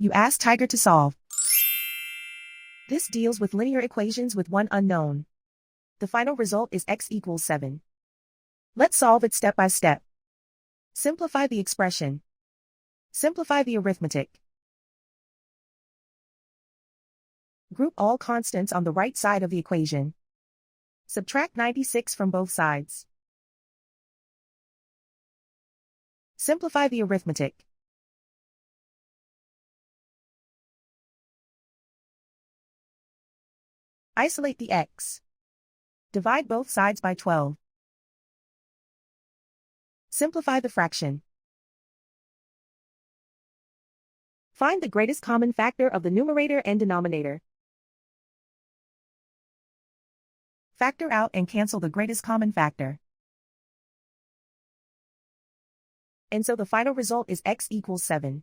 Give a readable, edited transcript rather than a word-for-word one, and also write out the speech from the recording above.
You ask Tiger to solve. This deals with linear equations with one unknown. The final result is x equals 7. Let's solve it step by step. Simplify the expression. Simplify the arithmetic. Group all constants on the right side of the equation. Subtract 96 from both sides. Simplify the arithmetic. Isolate the x. Divide both sides by 12. Simplify the fraction. Find the greatest common factor of the numerator and denominator. Factor out and cancel the greatest common factor. And so the final result is x equals 7.